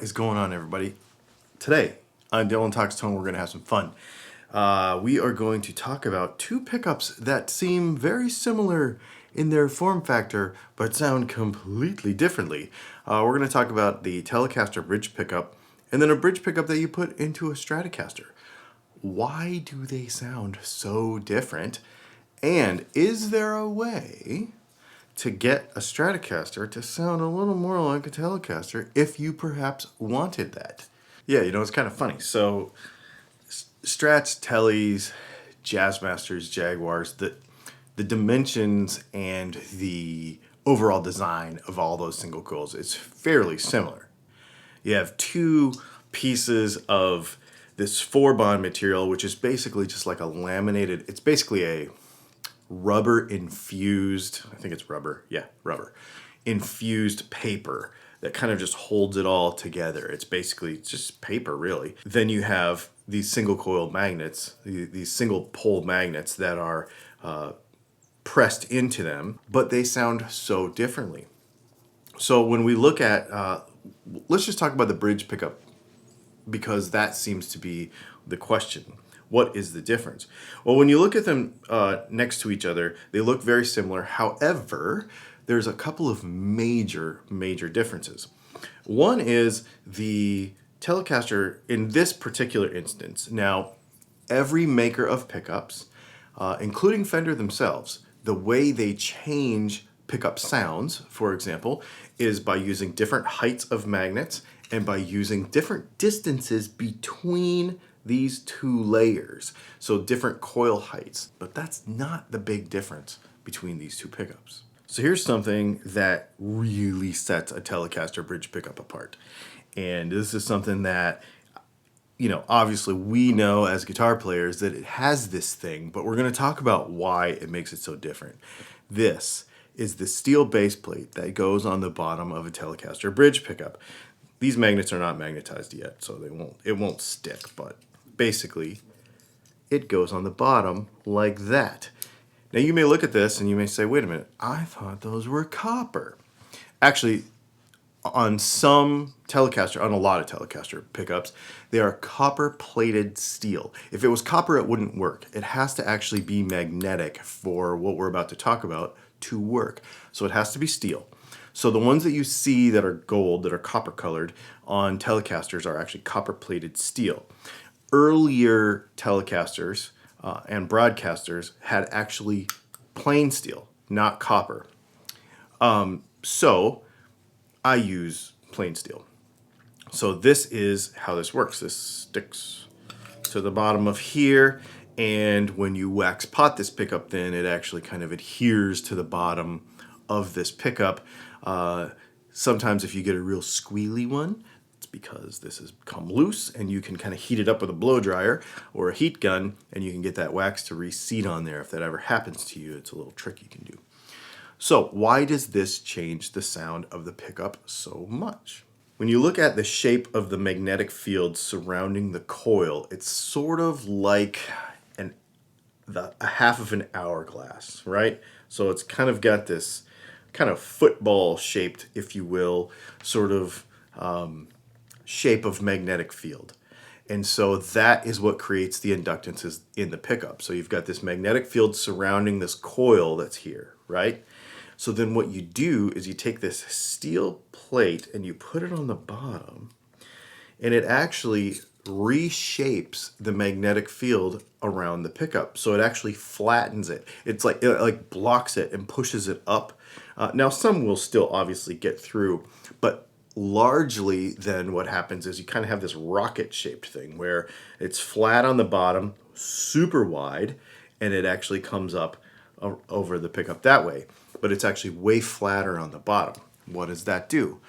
is going on, everybody? Today on Dylan Talks Tone, we're going to have some fun. We are going to talk about two pickups that seem very similar in their form factor, but sound completely differently. We're going to talk about the Telecaster bridge pickup and then a bridge pickup that you put into a Stratocaster. Why do they sound so different? And is there a way to get a Stratocaster to sound a little more like a Telecaster if you perhaps wanted that? Yeah, it's kind of funny. So, Strats, Teles, Jazzmasters, Jaguars, the dimensions and the overall design of all those single coils is fairly similar. You have two pieces of this 4-bond material, which is basically just like a laminated, it's basically a rubber infused, I think it's rubber, yeah, rubber infused paper that kind of just holds it all together. It's basically just paper, really. Then you have these single coil magnets, these single pole magnets that are pressed into them, but they sound so differently. So when we look at, let's just talk about the bridge pickup, because that seems to be the question. What is the difference? Well, when you look at them next to each other, they look very similar. However, there's a couple of major differences. One is the Telecaster in this particular instance. Now, every maker of pickups, including Fender themselves, the way they change pickup sounds, for example, is by using different heights of magnets and by using different distances between these two layers. So different coil heights. But that's not the big difference between these two pickups. So here's something that really sets a Telecaster bridge pickup apart. And this is something that, obviously we know as guitar players that it has this thing, but we're going to talk about why it makes it so different. This is the steel base plate that goes on the bottom of a Telecaster bridge pickup. These magnets are not magnetized yet, so it won't stick, but basically it goes on the bottom like that. Now you may look at this and you may say, wait a minute, I thought those were copper. Actually, on some Telecaster, on a lot of Telecaster pickups, they are copper plated steel. If it was copper, it wouldn't work. It has to actually be magnetic for what we're about to talk about to work. So it has to be steel. So the ones that you see that are gold, that are copper colored on Telecasters are actually copper plated steel. Earlier Telecasters and broadcasters had actually plain steel, not copper. So I use plain steel. So this is how this works. This sticks to the bottom of here, and when you wax pot this pickup, then it actually kind of adheres to the bottom of this pickup. Sometimes if you get a real squealy one, it's because this has come loose, and you can kind of heat it up with a blow dryer or a heat gun, and you can get that wax to reseat on there. If that ever happens to you, it's a little trick you can do. So why does this change the sound of the pickup so much? When you look at the shape of the magnetic field surrounding the coil, it's sort of like a half of an hourglass, right? So it's kind of got this kind of football shaped, if you will, sort of shape of magnetic field. And so that is what creates the inductances in the pickup. So you've got this magnetic field surrounding this coil that's here, right? So then what you do is you take this steel plate and you put it on the bottom, and it actually reshapes the magnetic field around the pickup. So it actually flattens it. It's like it like blocks it and pushes it up. Now some will still obviously get through, but largely then what happens is you kind of have this rocket shaped thing where it's flat on the bottom, super wide, and it actually comes up over the pickup that way. But it's actually way flatter on the bottom. What does that do?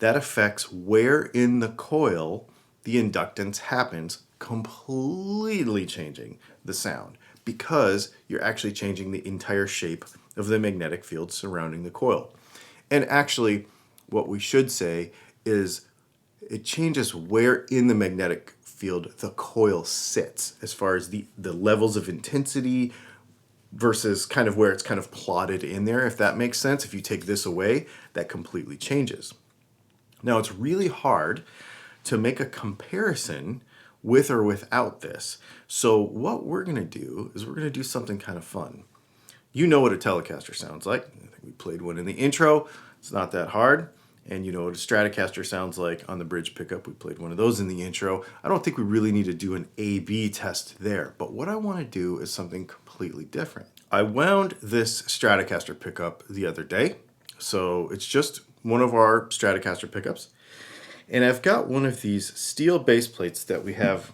That affects where in the coil the inductance happens, completely changing the sound, because you're actually changing the entire shape of the magnetic field surrounding the coil. And actually, what we should say is it changes where in the magnetic field the coil sits as far as the levels of intensity versus kind of where it's kind of plotted in there, if that makes sense. If you take this away, that completely changes. Now, it's really hard to make a comparison with or without this. So what we're going to do is we're going to do something kind of fun. You know what a Telecaster sounds like. I think we played one in the intro. It's not that hard. And you know what a Stratocaster sounds like on the bridge pickup. We played one of those in the intro. I don't think we really need to do an A/B test there. But what I want to do is something completely different. I wound this Stratocaster pickup the other day. So it's just one of our Stratocaster pickups. And I've got one of these steel base plates that we have.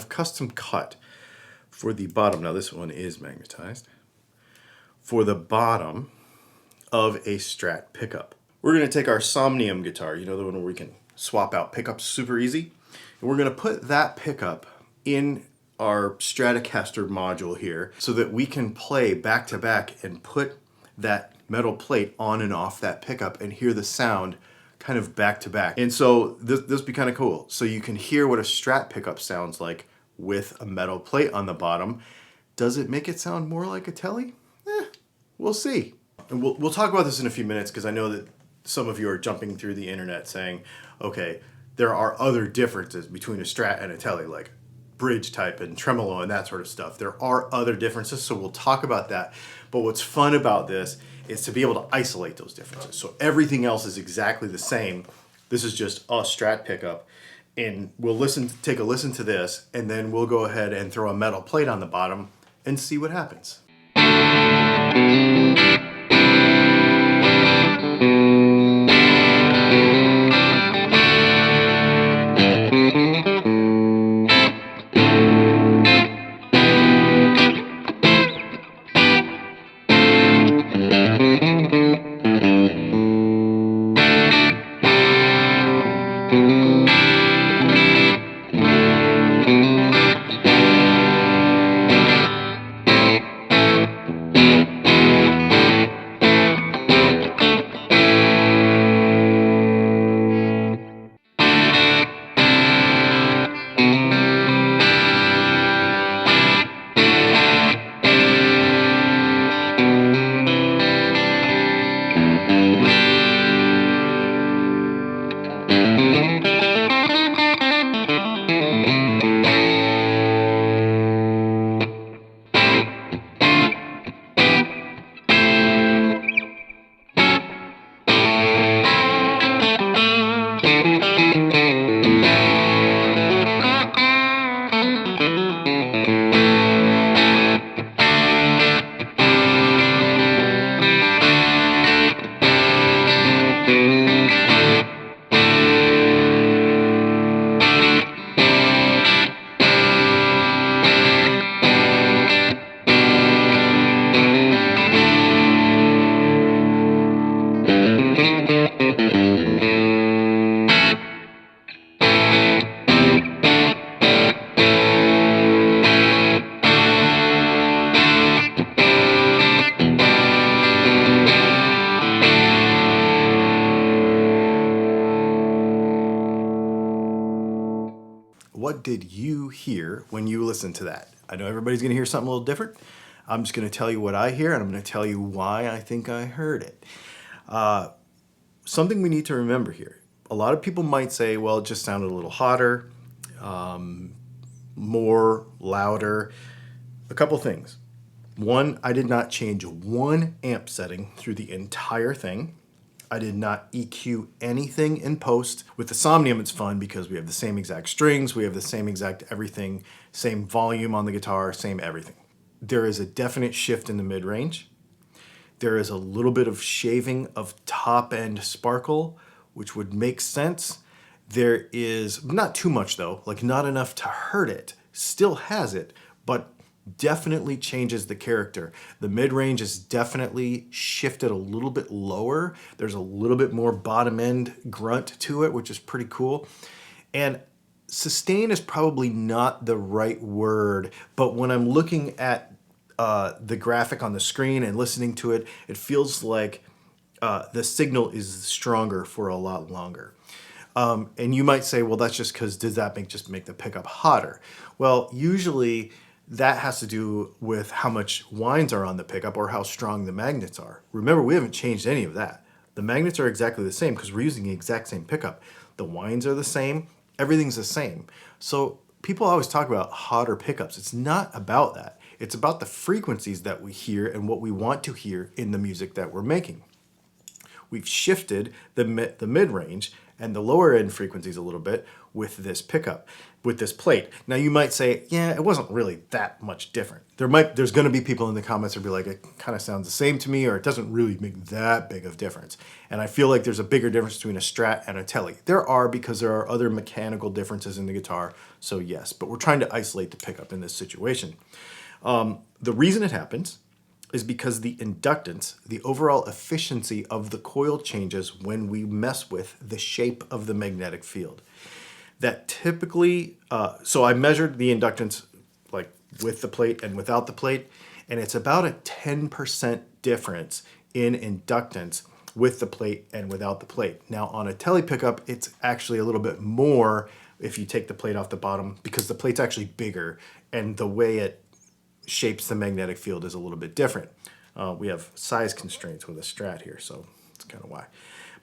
Custom cut for the bottom. Now this one is magnetized. For the bottom of a Strat pickup. We're going to take our Somnium guitar, you know, the one where we can swap out pickups super easy. And we're going to put that pickup in our Stratocaster module here so that we can play back to back and put that metal plate on and off that pickup and hear the sound kind of back to back. And so this would be kind of cool. So you can hear what a Strat pickup sounds like with a metal plate on the bottom. Does it make it sound more like a Tele? We'll see. And we'll talk about this in a few minutes because I know that some of you are jumping through the internet saying, okay, there are other differences between a Strat and a Tele, like bridge type and tremolo and that sort of stuff. There are other differences, so we'll talk about that. But what's fun about this is to be able to isolate those differences. So everything else is exactly the same. This is just a Strat pickup. And we'll take a listen to this, and then we'll go ahead and throw a metal plate on the bottom and see what happens. What did you hear when you listened to that? I know everybody's going to hear something a little different. I'm just going to tell you what I hear, and I'm going to tell you why I think I heard it. Something we need to remember here. A lot of people might say, well, it just sounded a little hotter, more, louder. A couple things. One, I did not change one amp setting through the entire thing. I did not EQ anything in post. With the Somnium, it's fun because we have the same exact strings, we have the same exact everything, same volume on the guitar, same everything. There is a definite shift in the mid-range. There is a little bit of shaving of top-end sparkle, which would make sense. There is, not too much though, like not enough to hurt it. Still has it, but definitely changes the character. The mid-range is definitely shifted a little bit lower. There's a little bit more bottom end grunt to it, which is pretty cool. And sustain is probably not the right word, but when I'm looking at the graphic on the screen and listening to it, it feels like the signal is stronger for a lot longer. And you might say, well, that's just because does that just make the pickup hotter? Well, usually that has to do with how much winds are on the pickup or how strong the magnets are. Remember, we haven't changed any of that. The magnets are exactly the same because we're using the exact same pickup. The winds are the same. Everything's the same. So people always talk about hotter pickups. It's not about that. It's about the frequencies that we hear and what we want to hear in the music that we're making. We've shifted the mid-range and the lower end frequencies a little bit with this pickup, with this plate. Now you might say, yeah, it wasn't really that much different. There's going to be people in the comments who'll be like, it kind of sounds the same to me, or it doesn't really make that big of difference. And I feel like there's a bigger difference between a Strat and a Tele. There are, because there are other mechanical differences in the guitar. So yes, but we're trying to isolate the pickup in this situation. The reason it happens is because the inductance, the overall efficiency of the coil changes when we mess with the shape of the magnetic field. That typically, so I measured the inductance like with the plate and without the plate, and it's about a 10% difference in inductance with the plate and without the plate. Now on a Tele pickup, it's actually a little bit more if you take the plate off the bottom because the plate's actually bigger and the way it shapes the magnetic field is a little bit different. We have size constraints with a Strat here, so that's kind of why.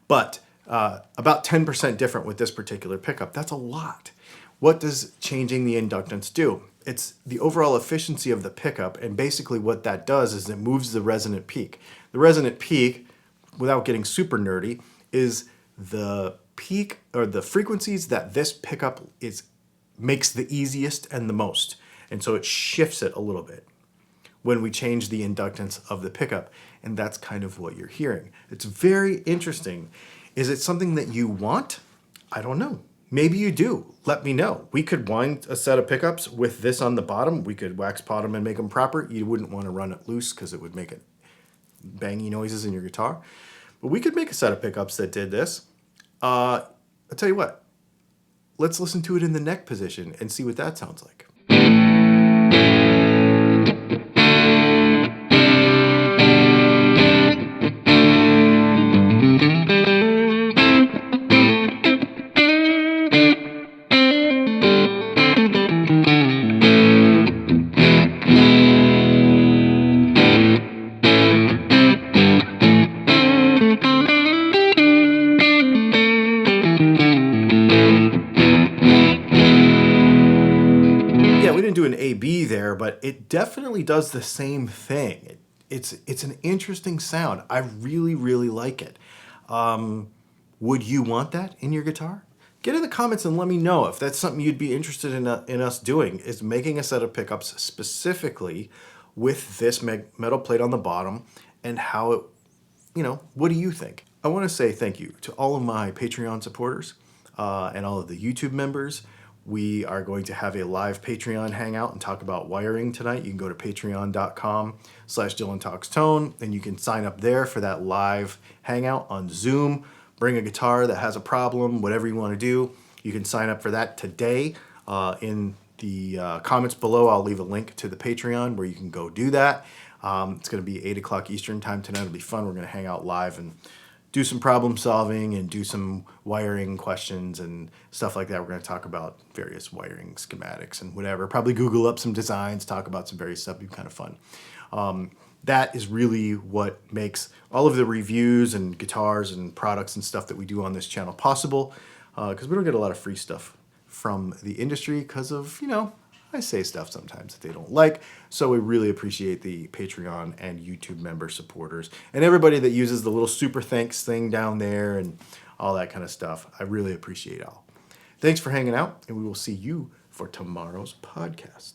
But about 10% different with this particular pickup. That's a lot. What does changing the inductance do? It's the overall efficiency of the pickup, and basically what that does is it moves the resonant peak. The resonant peak, without getting super nerdy, is the peak or the frequencies that this pickup makes the easiest and the most. And so it shifts it a little bit when we change the inductance of the pickup. And that's kind of what you're hearing. It's very interesting. Is it something that you want? I don't know. Maybe you do. Let me know. We could wind a set of pickups with this on the bottom. We could wax pot them and make them proper. You wouldn't want to run it loose because it would make it bangy noises in your guitar. But we could make a set of pickups that did this. I'll tell you what. Let's listen to it in the neck position and see what that sounds like. We didn't do an A-B there, but it definitely does the same thing. It's an interesting sound. I really, really like it. Would you want that in your guitar? Get in the comments and let me know if that's something you'd be interested in us doing, is making a set of pickups specifically with this metal plate on the bottom and how it, what do you think? I want to say thank you to all of my Patreon supporters and all of the YouTube members. We are going to have a live Patreon hangout and talk about wiring tonight. You can go to patreon.com/DylanTalksTone and you can sign up there for that live hangout on Zoom. Bring a guitar that has a problem, whatever you want to do. You can sign up for that today. In the comments below, I'll leave a link to the Patreon where you can go do that. It's going to be 8 o'clock Eastern time tonight. It'll be fun. We're going to hang out live and do some problem solving and do some wiring questions and stuff like that. We're going to talk about various wiring schematics and whatever. Probably Google up some designs, talk about some various stuff. It'd be kind of fun. That is really what makes all of the reviews and guitars and products and stuff that we do on this channel possible, because we don't get a lot of free stuff from the industry because of, I say stuff sometimes that they don't like. So we really appreciate the Patreon and YouTube member supporters and everybody that uses the little super thanks thing down there and all that kind of stuff. I really appreciate it all. Thanks for hanging out, and we will see you for tomorrow's podcast.